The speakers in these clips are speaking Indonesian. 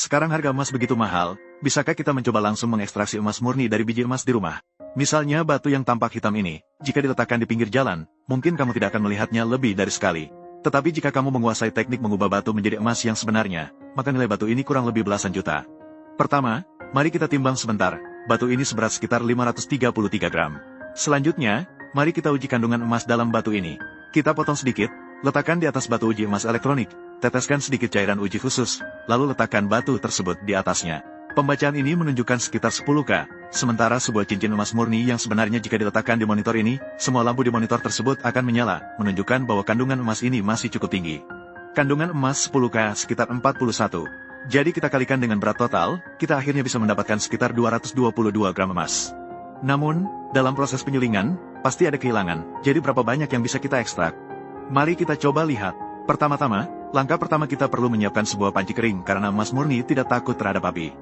Sekarang harga emas begitu mahal, bisakah kita mencoba langsung mengekstraksi emas murni dari biji emas di rumah? Misalnya batu yang tampak hitam ini, jika diletakkan di pinggir jalan, mungkin kamu tidak akan melihatnya lebih dari sekali. Tetapi jika kamu menguasai teknik mengubah batu menjadi emas yang sebenarnya, maka nilai batu ini kurang lebih belasan juta. Pertama, mari kita timbang sebentar, batu ini seberat sekitar 533 gram. Selanjutnya, mari kita uji kandungan emas dalam batu ini. Kita potong sedikit, letakkan di atas batu uji emas elektronik, teteskan sedikit cairan uji khusus, lalu letakkan batu tersebut di atasnya. Pembacaan ini menunjukkan sekitar 10K, sementara sebuah cincin emas murni yang sebenarnya jika diletakkan di monitor ini, semua lampu di monitor tersebut akan menyala, menunjukkan bahwa kandungan emas ini masih cukup tinggi. Kandungan emas 10K sekitar 41. Jadi kita kalikan dengan berat total, kita akhirnya bisa mendapatkan sekitar 222 gram emas. Namun, dalam proses penyulingan, pasti ada kehilangan, jadi berapa banyak yang bisa kita ekstrak? Mari kita coba lihat. Pertama-tama, langkah pertama kita perlu menyiapkan sebuah panci kering karena emas murni tidak takut terhadap api.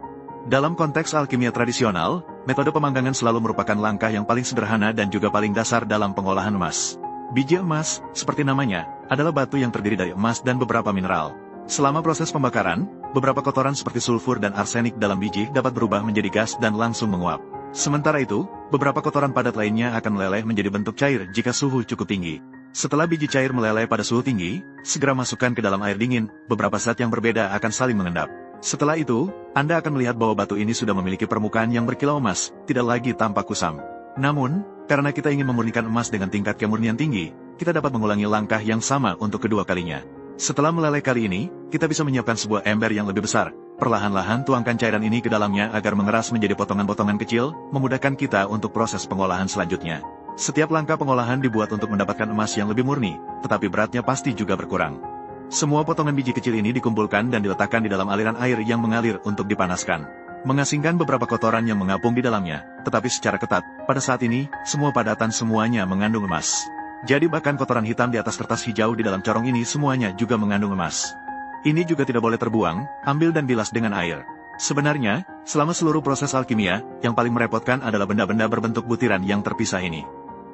Dalam konteks alkimia tradisional, metode pemanggangan selalu merupakan langkah yang paling sederhana dan juga paling dasar dalam pengolahan emas. Biji emas, seperti namanya, adalah batu yang terdiri dari emas dan beberapa mineral. Selama proses pembakaran, beberapa kotoran seperti sulfur dan arsenik dalam biji dapat berubah menjadi gas dan langsung menguap. Sementara itu, beberapa kotoran padat lainnya akan meleleh menjadi bentuk cair jika suhu cukup tinggi. Setelah biji cair meleleh pada suhu tinggi, segera masukkan ke dalam air dingin, beberapa zat yang berbeda akan saling mengendap. Setelah itu, Anda akan melihat bahwa batu ini sudah memiliki permukaan yang berkilau emas, tidak lagi tampak kusam. Namun, karena kita ingin memurnikan emas dengan tingkat kemurnian tinggi, kita dapat mengulangi langkah yang sama untuk kedua kalinya. Setelah meleleh kali ini, kita bisa menyiapkan sebuah ember yang lebih besar. Perlahan-lahan tuangkan cairan ini ke dalamnya agar mengeras menjadi potongan-potongan kecil, memudahkan kita untuk proses pengolahan selanjutnya. Setiap langkah pengolahan dibuat untuk mendapatkan emas yang lebih murni, tetapi beratnya pasti juga berkurang. Semua potongan biji kecil ini dikumpulkan dan diletakkan di dalam aliran air yang mengalir untuk dipanaskan. Mengasingkan beberapa kotoran yang mengapung di dalamnya, tetapi secara ketat, pada saat ini, semua padatan semuanya mengandung emas. Jadi bahkan kotoran hitam di atas kertas hijau di dalam corong ini semuanya juga mengandung emas. Ini juga tidak boleh terbuang, ambil dan bilas dengan air. Sebenarnya, selama seluruh proses alkimia, yang paling merepotkan adalah benda-benda berbentuk butiran yang terpisah ini.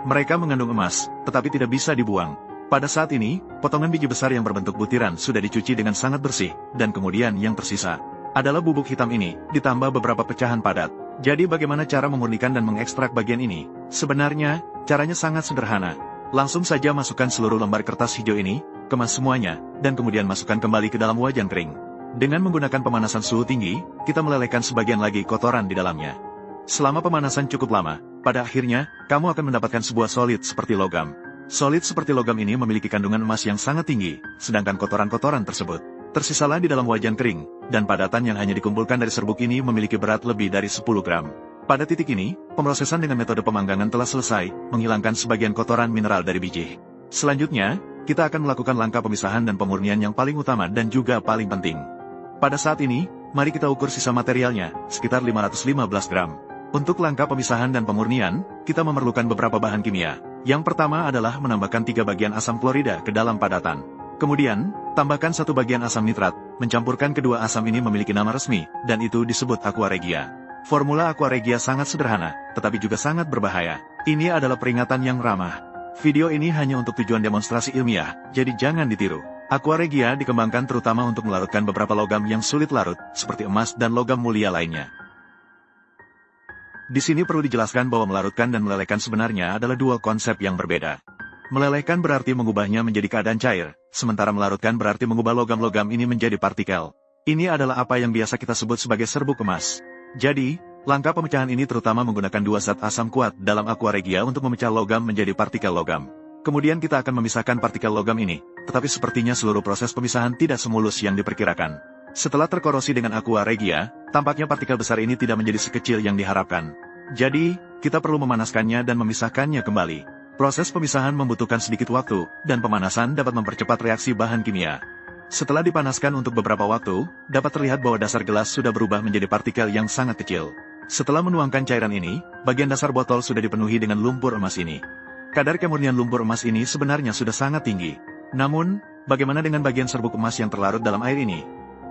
Mereka mengandung emas, tetapi tidak bisa dibuang. Pada saat ini, potongan biji besar yang berbentuk butiran sudah dicuci dengan sangat bersih, dan kemudian yang tersisa adalah bubuk hitam ini, ditambah beberapa pecahan padat. Jadi bagaimana cara memurnikan dan mengekstrak bagian ini? Sebenarnya, caranya sangat sederhana. Langsung saja masukkan seluruh lembar kertas hijau ini, kemas semuanya, dan kemudian masukkan kembali ke dalam wajan kering. Dengan menggunakan pemanasan suhu tinggi, kita melelehkan sebagian lagi kotoran di dalamnya. Selama pemanasan cukup lama, pada akhirnya, kamu akan mendapatkan sebuah solid seperti logam. Solid seperti logam ini memiliki kandungan emas yang sangat tinggi, sedangkan kotoran-kotoran tersebut tersisalah di dalam wajan kering, dan padatan yang hanya dikumpulkan dari serbuk ini memiliki berat lebih dari 10 gram. Pada titik ini, pemrosesan dengan metode pemanggangan telah selesai, menghilangkan sebagian kotoran mineral dari biji. Selanjutnya, kita akan melakukan langkah pemisahan dan pemurnian yang paling utama dan juga paling penting. Pada saat ini, mari kita ukur sisa materialnya, sekitar 515 gram. Untuk langkah pemisahan dan pemurnian, kita memerlukan beberapa bahan kimia. Yang pertama adalah menambahkan 3 bagian asam klorida ke dalam padatan. Kemudian, tambahkan 1 bagian asam nitrat, mencampurkan kedua asam ini memiliki nama resmi, dan itu disebut aqua regia. Formula aqua regia sangat sederhana, tetapi juga sangat berbahaya. Ini adalah peringatan yang ramah. Video ini hanya untuk tujuan demonstrasi ilmiah, jadi jangan ditiru. Aqua regia dikembangkan terutama untuk melarutkan beberapa logam yang sulit larut, seperti emas dan logam mulia lainnya. Di sini perlu dijelaskan bahwa melarutkan dan melelehkan sebenarnya adalah dua konsep yang berbeda. Melelehkan berarti mengubahnya menjadi keadaan cair, sementara melarutkan berarti mengubah logam-logam ini menjadi partikel. Ini adalah apa yang biasa kita sebut sebagai serbuk emas. Jadi, langkah pemecahan ini terutama menggunakan 2 zat asam kuat dalam aqua regia untuk memecah logam menjadi partikel logam. Kemudian kita akan memisahkan partikel logam ini, tetapi sepertinya seluruh proses pemisahan tidak semulus yang diperkirakan. Setelah terkorosi dengan aqua regia, tampaknya partikel besar ini tidak menjadi sekecil yang diharapkan. Jadi, kita perlu memanaskannya dan memisahkannya kembali. Proses pemisahan membutuhkan sedikit waktu, dan pemanasan dapat mempercepat reaksi bahan kimia. Setelah dipanaskan untuk beberapa waktu, dapat terlihat bahwa dasar gelas sudah berubah menjadi partikel yang sangat kecil. Setelah menuangkan cairan ini, bagian dasar botol sudah dipenuhi dengan lumpur emas ini. Kadar kemurnian lumpur emas ini sebenarnya sudah sangat tinggi. Namun, bagaimana dengan bagian serbuk emas yang terlarut dalam air ini?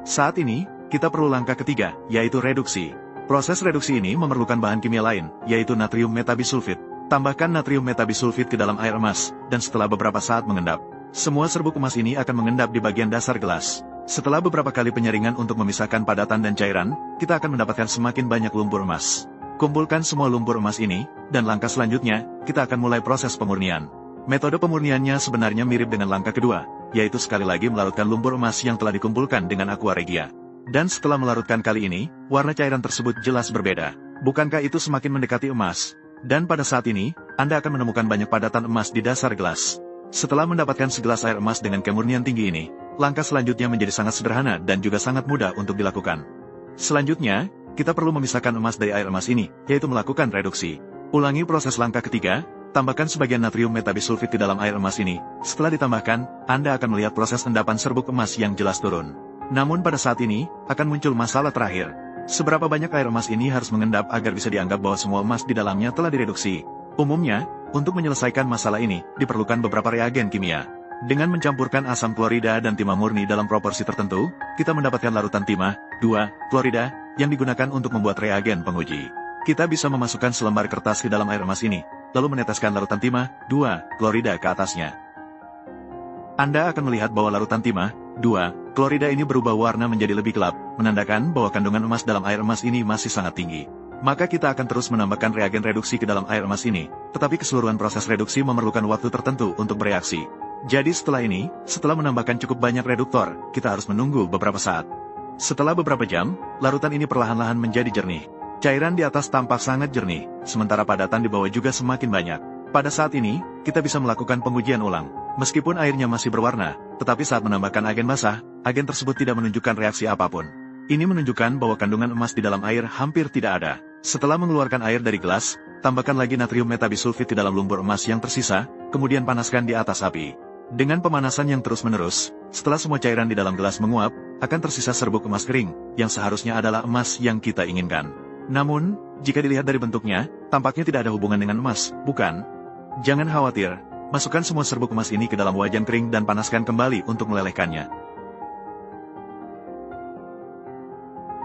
Saat ini, kita perlu langkah ketiga, yaitu reduksi. Proses reduksi ini memerlukan bahan kimia lain, yaitu natrium metabisulfit. Tambahkan natrium metabisulfit ke dalam air emas, dan setelah beberapa saat mengendap, semua serbuk emas ini akan mengendap di bagian dasar gelas. Setelah beberapa kali penyaringan untuk memisahkan padatan dan cairan, kita akan mendapatkan semakin banyak lumpur emas. Kumpulkan semua lumpur emas ini, dan langkah selanjutnya, kita akan mulai proses pemurnian. Metode pemurniannya sebenarnya mirip dengan langkah kedua, yaitu sekali lagi melarutkan lumpur emas yang telah dikumpulkan dengan aqua regia. Dan setelah melarutkan kali ini, warna cairan tersebut jelas berbeda. Bukankah itu semakin mendekati emas? Dan pada saat ini, Anda akan menemukan banyak padatan emas di dasar gelas. Setelah mendapatkan segelas air emas dengan kemurnian tinggi ini, langkah selanjutnya menjadi sangat sederhana dan juga sangat mudah untuk dilakukan. Selanjutnya, kita perlu memisahkan emas dari air emas ini, yaitu melakukan reduksi. Ulangi proses langkah ketiga, tambahkan sebagian natrium metabisulfit di dalam air emas ini. Setelah ditambahkan, Anda akan melihat proses endapan serbuk emas yang jelas turun. Namun pada saat ini, akan muncul masalah terakhir. Seberapa banyak air emas ini harus mengendap agar bisa dianggap bahwa semua emas di dalamnya telah direduksi? Umumnya, untuk menyelesaikan masalah ini, diperlukan beberapa reagen kimia. Dengan mencampurkan asam klorida dan timah murni dalam proporsi tertentu, kita mendapatkan larutan timah, 2-klorida, yang digunakan untuk membuat reagen penguji. Kita bisa memasukkan selembar kertas ke dalam air emas ini, lalu meneteskan larutan timah, 2-klorida ke atasnya. Anda akan melihat bahwa larutan timah, 2-klorida ini berubah warna menjadi lebih gelap, menandakan bahwa kandungan emas dalam air emas ini masih sangat tinggi. Maka kita akan terus menambahkan reagen reduksi ke dalam air emas ini, tetapi keseluruhan proses reduksi memerlukan waktu tertentu untuk bereaksi. Jadi setelah ini, setelah menambahkan cukup banyak reduktor, kita harus menunggu beberapa saat. Setelah beberapa jam, larutan ini perlahan-lahan menjadi jernih. Cairan di atas tampak sangat jernih, sementara padatan di bawah juga semakin banyak. Pada saat ini, kita bisa melakukan pengujian ulang. Meskipun airnya masih berwarna, tetapi saat menambahkan agen basah, agen tersebut tidak menunjukkan reaksi apapun. Ini menunjukkan bahwa kandungan emas di dalam air hampir tidak ada. Setelah mengeluarkan air dari gelas, tambahkan lagi natrium metabisulfit di dalam lumpur emas yang tersisa, kemudian panaskan di atas api. Dengan pemanasan yang terus-menerus, setelah semua cairan di dalam gelas menguap, akan tersisa serbuk emas kering, yang seharusnya adalah emas yang kita inginkan. Namun, jika dilihat dari bentuknya, tampaknya tidak ada hubungan dengan emas, bukan? Jangan khawatir. Masukkan semua serbuk emas ini ke dalam wajan kering dan panaskan kembali untuk melelehkannya.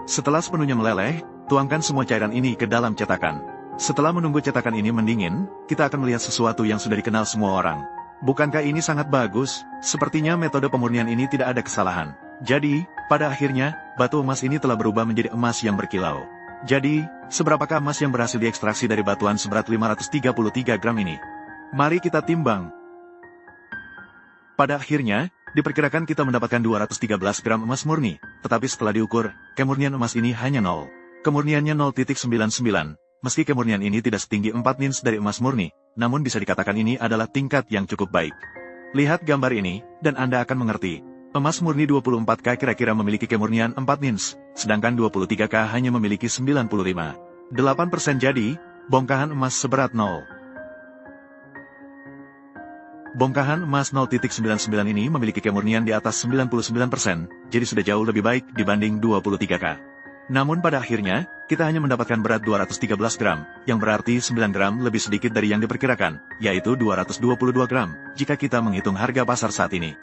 Setelah sepenuhnya meleleh, tuangkan semua cairan ini ke dalam cetakan. Setelah menunggu cetakan ini mendingin, kita akan melihat sesuatu yang sudah dikenal semua orang. Bukankah ini sangat bagus? Sepertinya metode pemurnian ini tidak ada kesalahan. Jadi, pada akhirnya, batu emas ini telah berubah menjadi emas yang berkilau. Jadi, seberapakah emas yang berhasil diekstraksi dari batuan seberat 533 gram ini? Mari kita timbang. Pada akhirnya, diperkirakan kita mendapatkan 213 gram emas murni, tetapi setelah diukur, kemurnian emas ini hanya 0. Kemurniannya 0,99. Meski kemurnian ini tidak setinggi 4 nins dari emas murni, namun bisa dikatakan ini adalah tingkat yang cukup baik. Lihat gambar ini, dan Anda akan mengerti. Emas murni 24K kira-kira memiliki kemurnian 4 nins, sedangkan 23K hanya memiliki 95,8%. Jadi, bongkahan emas seberat 0. Bongkahan emas 0,99 ini memiliki kemurnian di atas 99%, jadi sudah jauh lebih baik dibanding 23K. Namun pada akhirnya, kita hanya mendapatkan berat 213 gram, yang berarti 9 gram lebih sedikit dari yang diperkirakan, yaitu 222 gram, jika kita menghitung harga pasar saat ini.